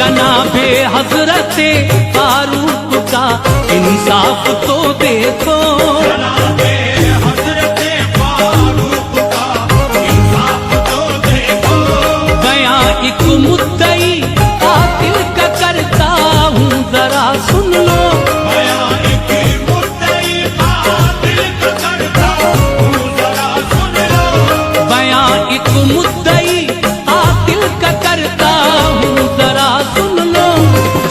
जनाबे हजरते फारूक का इंसाफ तो देखो, जनाबे हजरते फारूक का इंसाफ तो देखो। बयां एक मुद्दई कातिल का करता हूँ जरा सुन लो, बयां एक मुद्दई कातिल का करता हूँ जरा सुन लो। बयां एक मुद्दई कातिल का करता हूँ जरा सुन लो।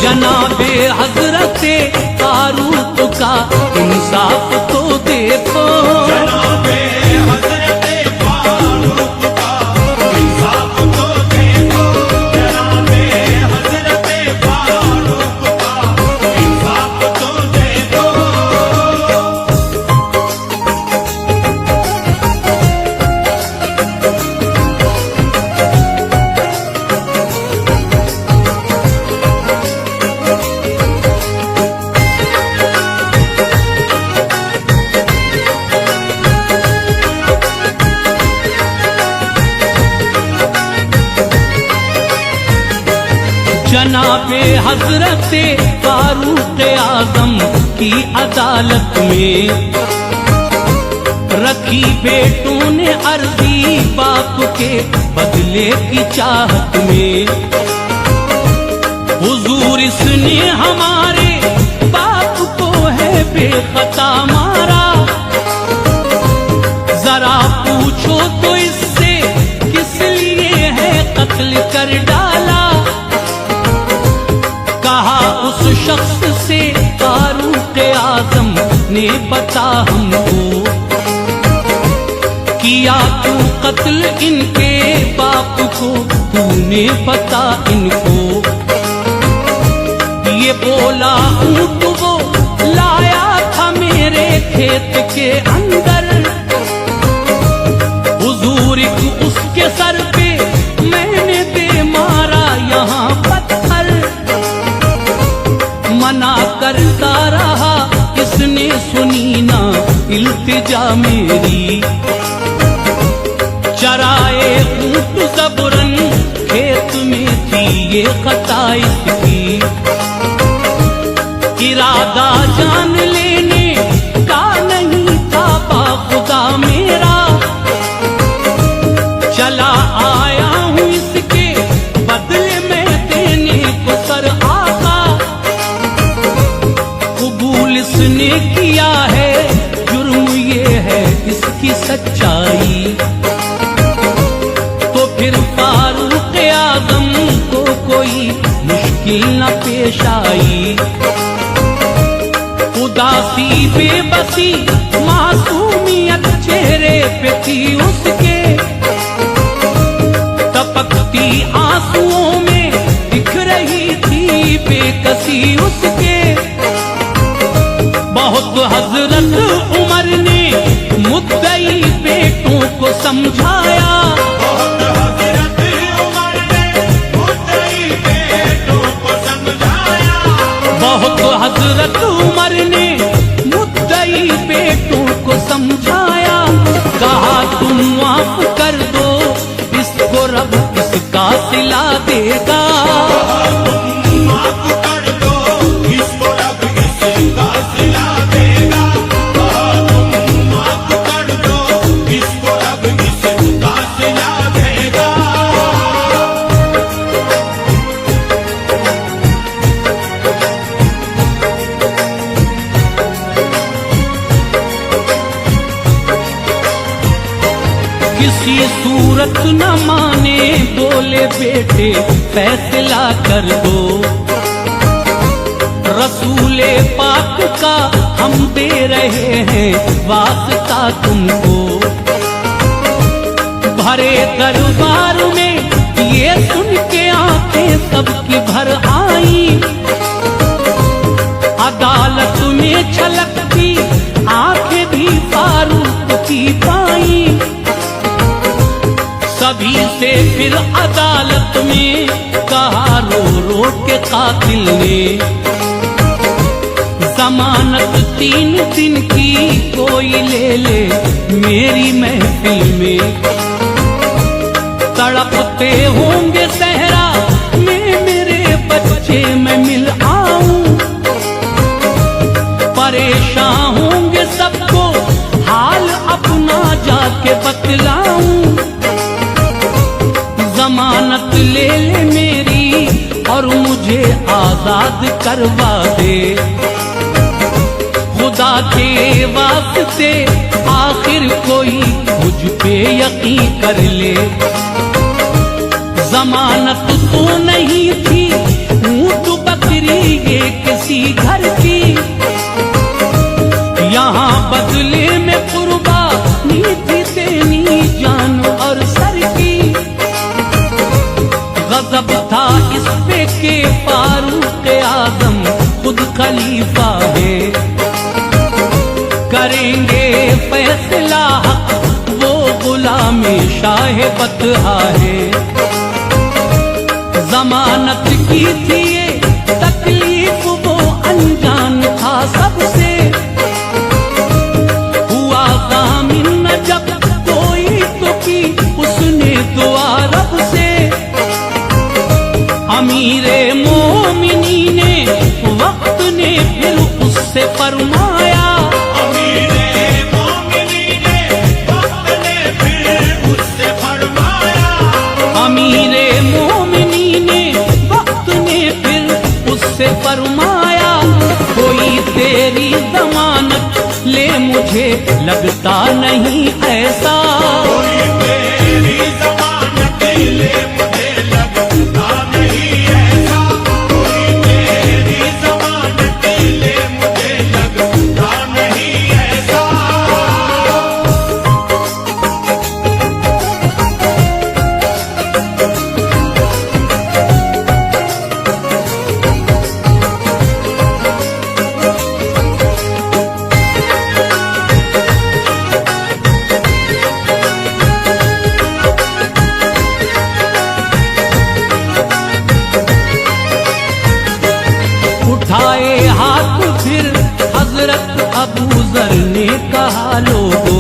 जनाबे हजरते फारूक का इंसाफ तो देखो, जनाबे हजरते फारूक का इंसाफ तो देखो। जनाबे हजरते फारूक का इंसाफ तो देखो। जनाबे हजरते फारूक आजम की अदालत में रखी बेटों ने अर्जी बाप के बदले की चाहत में। हुजूर इसने हमारे बाप को है बेखता मारा, जरा पूछो तो इससे किस लिए है कत्ल कर डाला। कहा उस शख्स से फारूक आजम ने बता हमको, किया तू कत्ल इनके बाप को, तूने बता इनको। ये बोला ऊंट वो लाया था मेरे खेत के अंदर, हुजूर उसके सर पे मैंने दे मारा यहाँ पत्थर। मना करता रहा इसने सुनी ना इल्तिजा मेरी, चराए ऊंट ज़बरन खेत में थी ये खता इसकी। इरादा जान लेने का नहीं था बाखुदा मेरा, चला आया हूँ इसके बदले में देने को सर आका। कबूल इसने किया है जुर्म ये है इसकी सच्चाई, तो फिर फारूक आजम को कोई मुश्किल न पेश आई। उदासी बेबसी मासूमियत चेहरे पे थी उसके, टपकती आंसुओं में दिख रही थी बेकसी उसके। बहुत हजरत उमर ने मुद्दई बेटों को समझाया, बहुत हजरत उमर ने मुद्दई बेटों को समझाया। बहुत हजरत उमर ने मुद्दई बेटों को समझाया। कहा तुम माफ कर दो इसको, रब इसका सिला देगा। तुम माफ कर दो इसको, रब इसका सिला देगा। तुम माफ कर दो इसको, रब इसका सिला देगा। किसी सूरत न माने बोले बेटे फैसला कर दो, रसूले पाक का हम दे रहे हैं वास्ता तुमको। भरे दरबार में ये सुन के आंखें सबकी भर आई, अदालत में छलकती आंखें भी फारूक की पाई। सभी से फिर अदालत में कहा रो रो के कातिल ने, जमानत 3 दिन की कोई ले ले मेरी महफिल में। तड़पते होंगे सहरा में मेरे बच्चे मुझे आजाद करवा दे। खुदा के वास्ते आखिर कोई मुझ पे यकीन कर ले। जमानत तो नहीं थी ऊंट बकरी ये किसी घर की, यहाँ बदले में कुर्बानी थी देनी जान और सर की। गजब था इस पे के फारूक आजम खुद खलीफा है, करेंगे फैसला हक वो गुलाम शाह बतहा है। जमानत की थी ये तकलीफ वो अनजान था सबसे, हुआ जामिन न जब कोई तो की उसने दुआ रब से। अमीरे मोमिनी ने वक्त ने फिर उससे फरमाया, अमीरे मोमिनी ने वक्त ने फिर उससे फरमाया, कोई तेरी जमानत ले मुझे लगता नहीं ऐसा, कोई तेरी जमानत ले मुझे लगता नहीं ऐसा, कोई तेरी जमानत ले मुझे लगता नहीं ऐसा। उठाए हाथ फिर हजरत अबू जर ने कहा, लोगो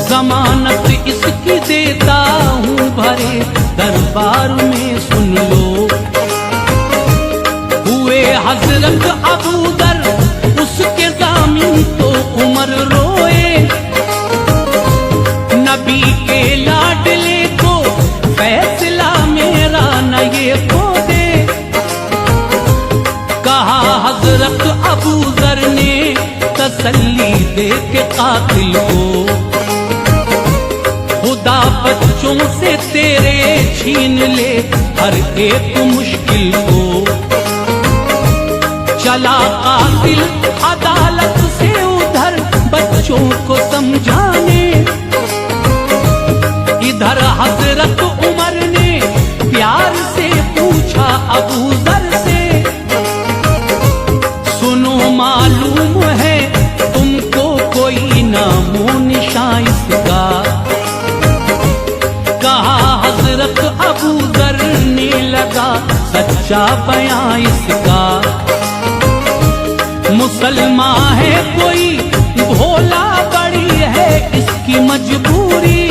जमानत इसकी देता हूँ भरे दरबार में सुन लो। हुए हजरत अबू दर उसके जामिन तो उमर रोए, नबी के लाडले को फैसला मेरा न ये खो दे। कहा हजरत अबू जर ने तसल्ली दे के कातिल को, खुदा बच्चों से तेरे छीन ले हर एक मुश्किल को। चला कातिल अदालत से उधर बच्चों को समझाने, इधर हजरत उमर ने प्यार से पूछा अबू जर से, सुनो मालूम है तुमको कोई नामो निशान इसका। कहा हजरत अबू जर ने लगा सच्चा बयां इसका, मुसलमान है कोई भोला बड़ी है इसकी मजबूरी,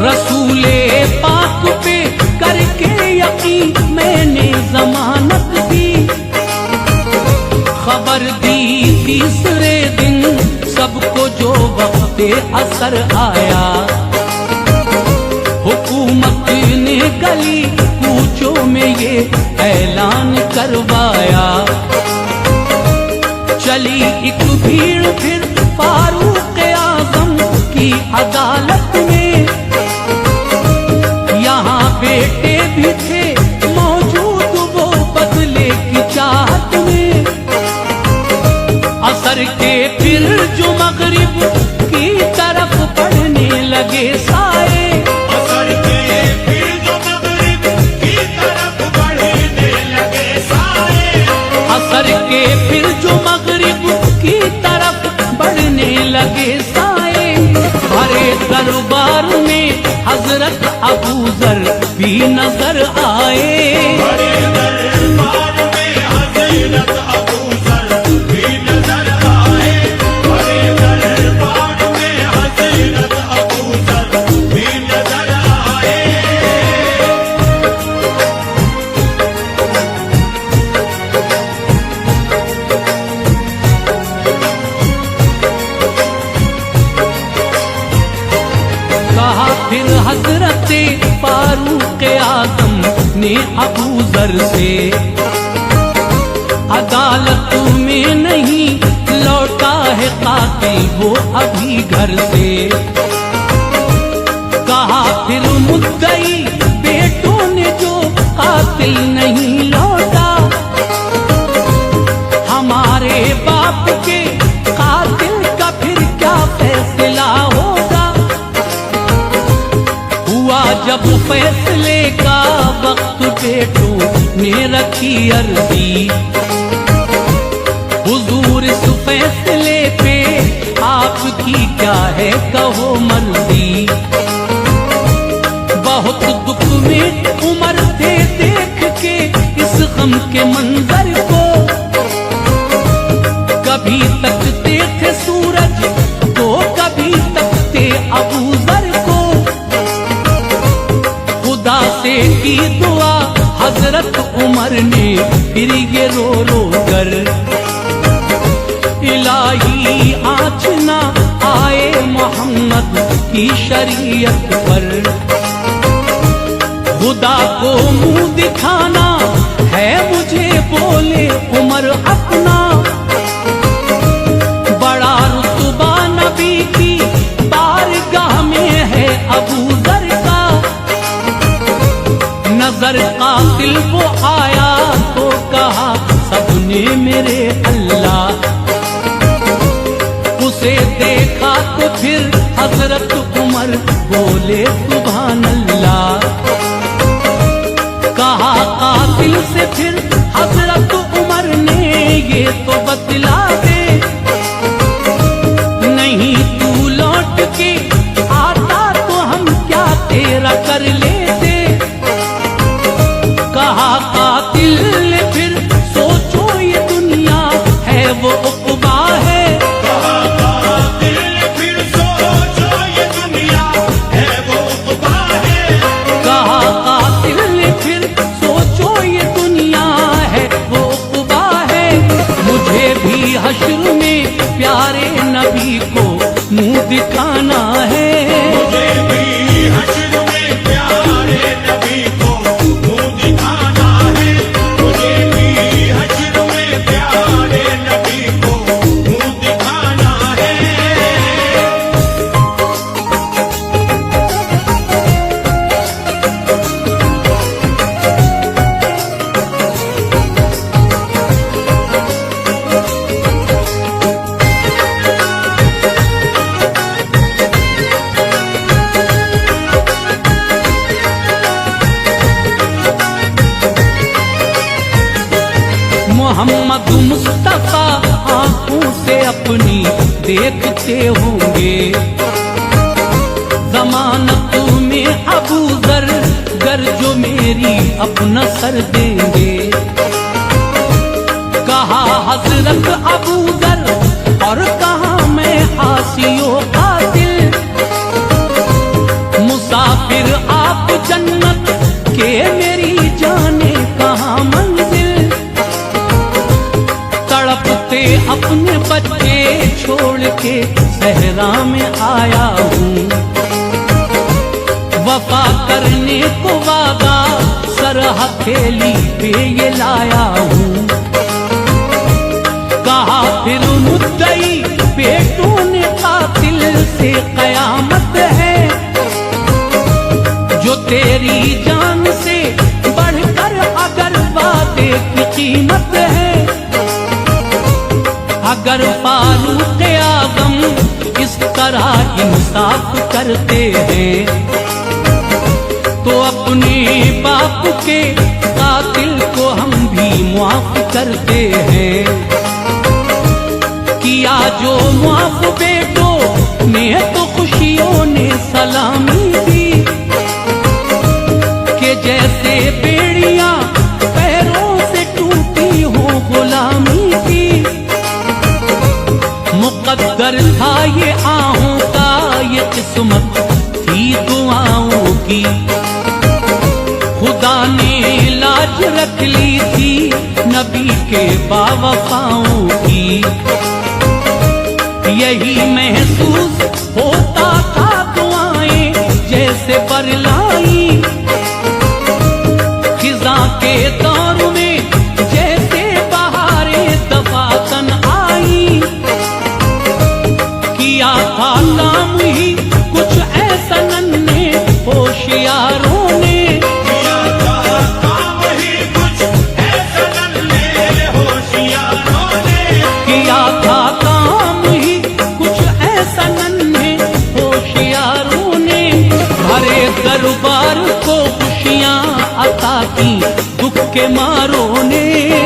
रसूले पाक पे करके यकीन मैंने जमानत दी। खबर दी तीसरे दिन सबको जो वक्त असर आया, हुकूमत ने गली कूचों में ये ऐलान करवाया। चली एक भीड़ फिर फारूक आजम की अदालत में, यहाँ बेटे भी थे मौजूद वो बदले की चाहत में। असर के फिर जो मगरिब की तरफ बढ़ने लगे साए, असर के फिर जो मगरिब की तरफ बढ़ने लगे साए, असर के फिर जो मगरिब की तरफ बढ़ने लगे साए। भरे दरबार में हजरत अबू जर भी नजर आए, बड़े दरबार में हजरत अबू जर भी नजर आए, बड़े दरबार में हजरत अबू जर भी नजर आए। कहा फिर हजरत फारूक आजम ने अबू जर से, अदालत में नहीं लौटा है कातिल वो अभी घर से। कहा फिर मुद्दई बेटों ने जो कातिल नहीं लौटा, हमारे बाप के कातिल का फिर क्या फैसला होगा। हुआ जब फैसले का वक्त बेटों ने रखी अर्जी, हुजूर इस फैसले पे आपकी क्या है कहो मर्जी। बहुत दुख में उमर थे देख के इस गम के मंजर को, कभी तकते थे सूरज तो कभी तकते अबू जर को। खुदा से की दुआ हजरत उमर ने फिर ये रो रो कर, इलाही आँच ना आए मोहम्मद की शरीयत पर। खुदा को मुंह दिखाना है मुझे बोले उमर अपना, बड़ा रुतबा नबी की बारगाह में है अबू जर का। नजर कातिल वो आया तो कहा सबने मेरे अल्लाह, उसे देखा तो फिर हजरत उमर बोले सुभान अल्लाह। कहा कातिल से फिर हजरत उमर ने ये तो बतला दे, नहीं तू लौट के आता तो हम क्या तेरा कर लेते। कहा कातिल ने फिर सोचो ये दुनिया है वो उक़बा है, हश्र में प्यारे नबी को मुंह दिखाना है। मुझे भी हश्र में प्यारे नबी को मुंह दिखाना है, मुझे भी हश्र में प्यारे नबी को मुंह दिखाना है। मोहम्मद मुस्तफा आंखों से अपनी देखते होंगे, जमानत में अबू जर गर जो मेरी अपना सर देंगे। कहा हजरत अबू जर और कहा मैं आसियो कातिल, मुसाफिर आप जन्नत के मेरी जाने कहाँ मंजिल। तड़पते अपने बच्चे छोड़ के सहरा में आया हूँ, वफा करने को वादा सर हथेली पे ये लाया हूँ। कहा फिर मुद्दई बेटों ने कातिल से कयामत है, जो तेरी जान से बढ़कर अगर वादे की कीमत है। अगर फारूक आज़म इस तरह इंसाफ करते हैं, तो अपने बाप के कातिल को हम भी मुआफ करते हैं। किया जो मुआफ बेटों ने तो खुशियों ने सलामी दी, कि जैसे बेड़ियां पैरों से टूटी हो गुलामी की। मुकद्दर था ये आहों का, ये किस्मत थी दुआओं की। खुदा ने लाज रख ली थी नबी के बावफाओं की। यही महसूस होता था दुआएं जैसे बरलाई, के मारों ने।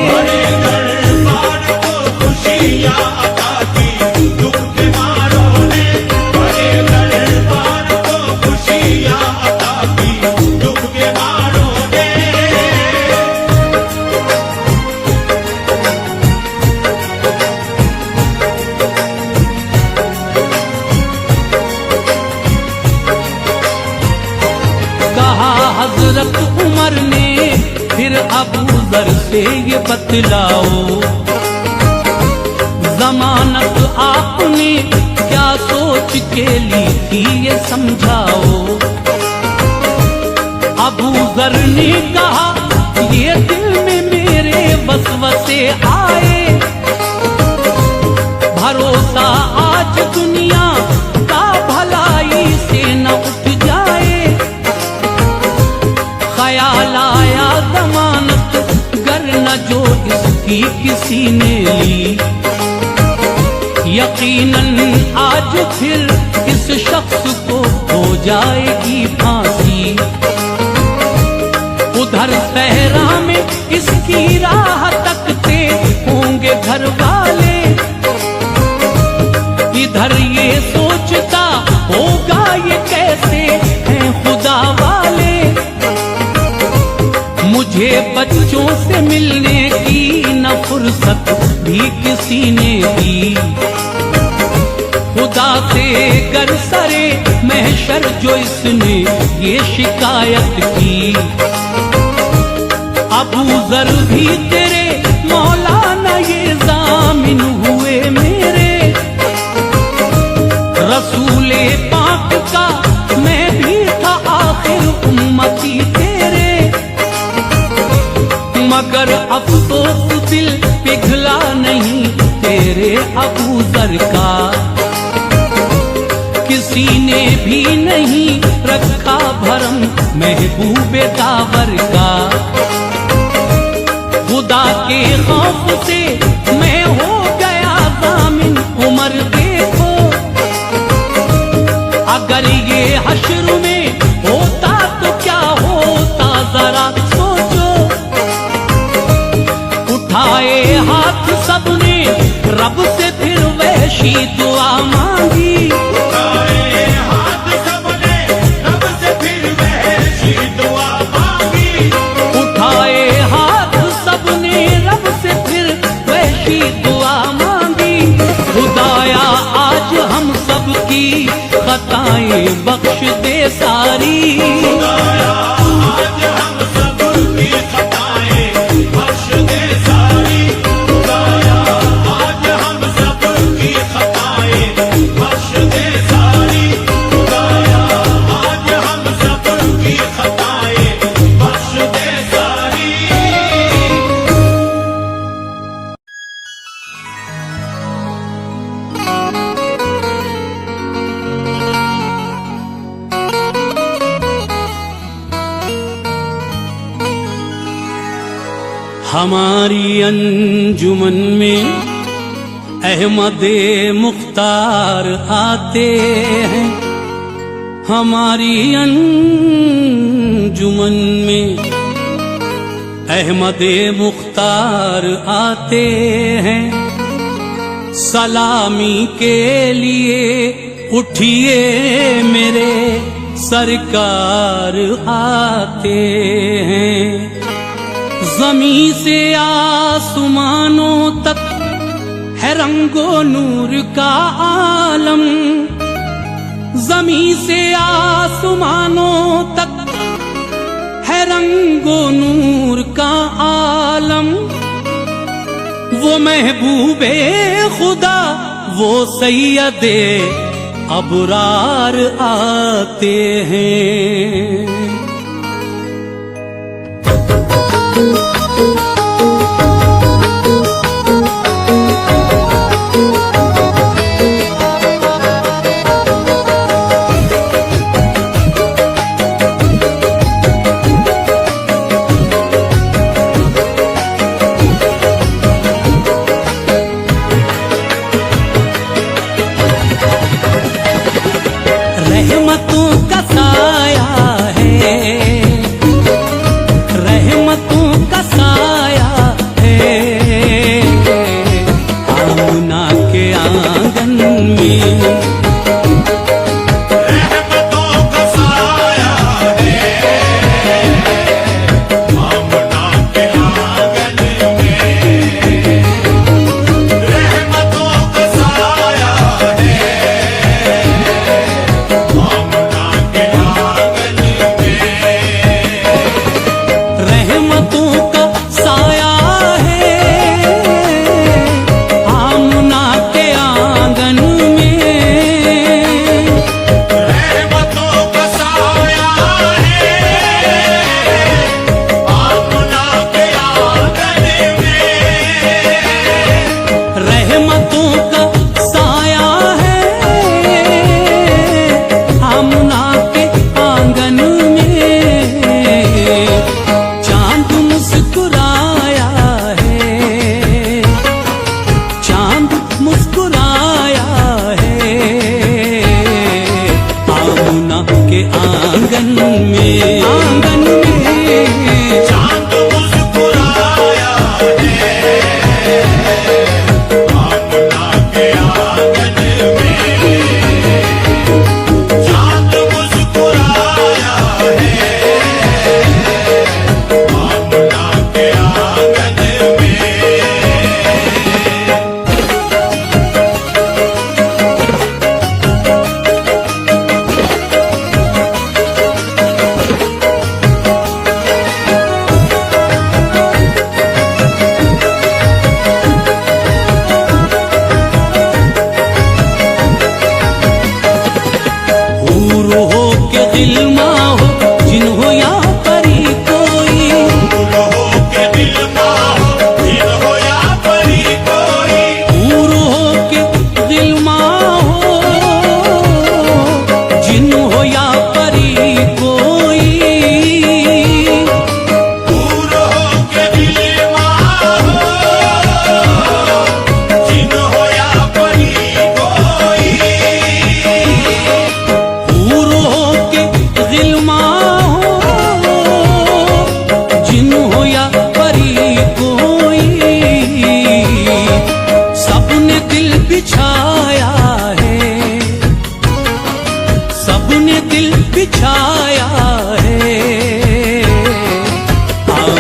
बड़े दरबार को खुशियाँ अता की दुख के मारों ने। बड़े दरबार को खुशियाँ अता की दुख के मारों ने। कहा हजरत उमर ने फिर अबू जर से ये बतलाओ, जमानत आपने क्या सोच के ली थी ये समझाओ। अबू जर ने कहा ये दिल में मेरे वसवसे आए, भरोसा आज दुनिया का भलाई से न उठ जाए। ख्याल आया जमानत गर न जो इसकी किसी ने ली, यकीनन आज फिर इस शख्स को हो जाएगी फांसी। उधर सहरा में इसकी राह तकते होंगे घर वाले, इधर ये सोचता होगा ये कैसे हैं खुदा वाले। मुझे बच्चों से मिलने की न फुर्सत भी किसी ने दी, खुदा से कर सरे महशर जो इसने ये शिकायत की। अबू जर भी तेरे मौलाना ये जामिन हुए मेरे, रसूले पाक का मैं भी था आखिर उम्मती तेरे। मगर अफसोस दिल पिघला नहीं तेरे अबू जर का, किसी ने भी नहीं रखा भरम महबूबे दावर का। खुदा के खौफ से मैं हो गया जामिन उमर देखो, अगर ये हश्र में होता तो क्या होता जरा सोचो। उठाए हाथ सबने रब से फिर वहशी दुआ मांगी, उठाए हाथ सबने रब से फिर वहशी दुआ मांगी। उठाए हाथ सबने रब से फिर वहशी दुआ मांगी। खुदाया आज हम सब की खताएं बख्श दे सारी, खुदाया आज हम सब की खताएं बख्श दे सारी। खुदाया आज हम सब की खताएं बख्श दे सारी। खुदाया आज हम सब की खताएं बख्श दे सारी। हमारी अंजुमन में अहमदे मुख्तार आते हैं, हमारी अंजुमन में अहमदे मुख्तार आते हैं। सलामी के लिए उठिए मेरे सरकार आते हैं। ज़मीं से आसमानों तक है रंगो नूर का आलम, ज़मीं से आसमानों तक है रंगो नूर का आलम। वो महबूबे खुदा वो सैयदे अबरार आते हैं। रहमतों का साया है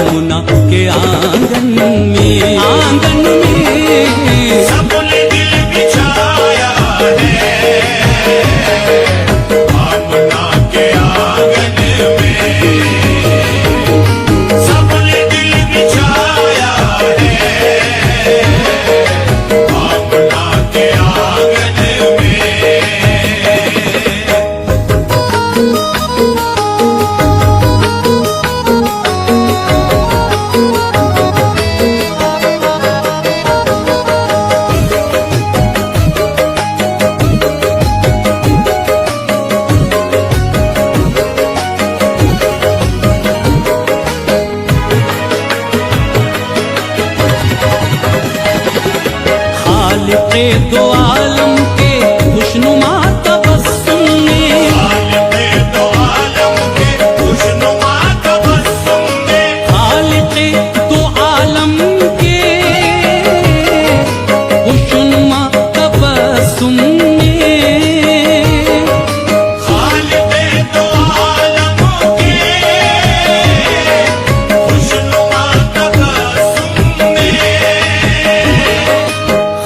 आमना के आंगन में, आंगन में सबने दिल बिछाया है आमना के आंगन में, सबने दिल बिछाया है आमना के आंगन में। खालिक़े दो आलम के खुशनुमा तबस्सुम में, खालिक़े दो आलम के खुशनुमा तबस्सुम में, खालिक़े दो आलम के खुशनुमा तबस्सुम में, खालिक़े दो आलम के खुशनुमा तबस्सुम में,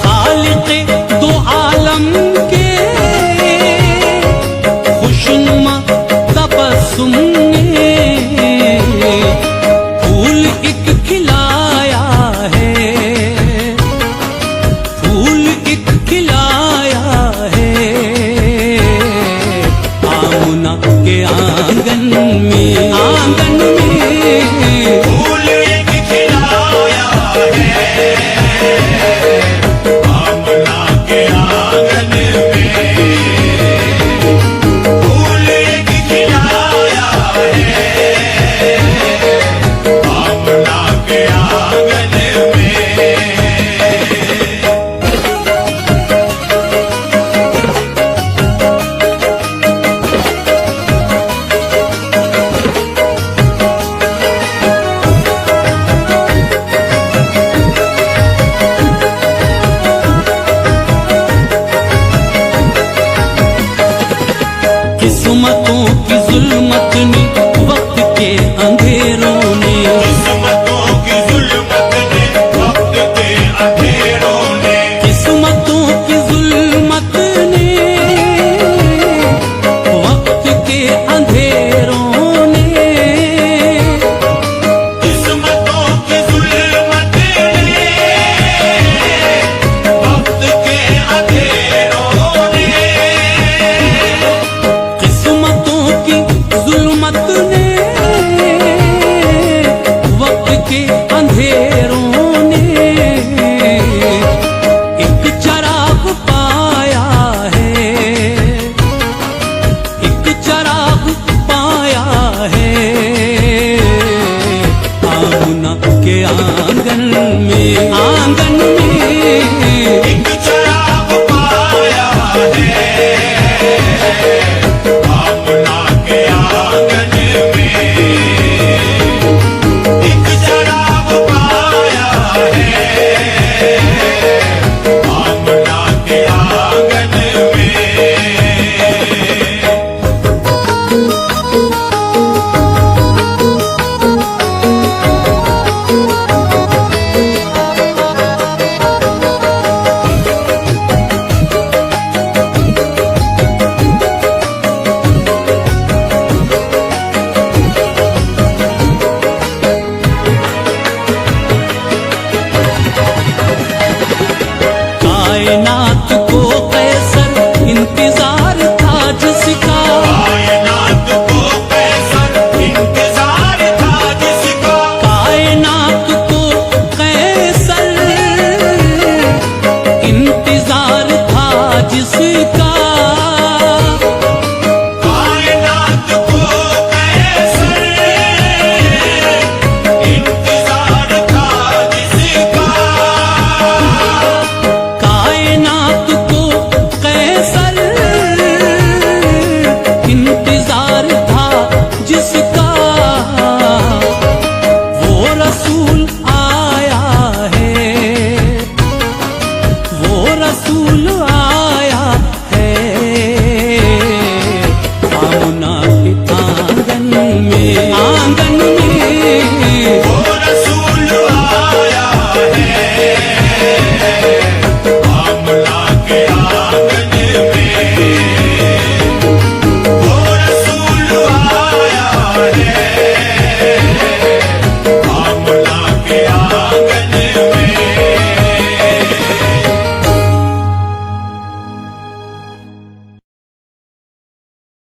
खालिक़े दो आलम के खुशनुमा तबस्सुम ने फूल एक खिलाया है, फूल एक खिलाया है आमना के आंगन में, आंगन में फूल एक खिलाया है आमना के आंगन में, फूल एक खिलाया है आमना के आंगन में। किस्मतों की जुल्मत ने वक्त के अंधेरों ने, किस्मतों की जुल्मत ने वक्त के अंधेरों ने, किस्मतों की जुल्मत ने वक्त के अंधेरों ने, किस्मतों की जुल्मत ने वक्त के अंधेरों ने, किस्मतों की जुल्मत ने वक्त के अंधेरों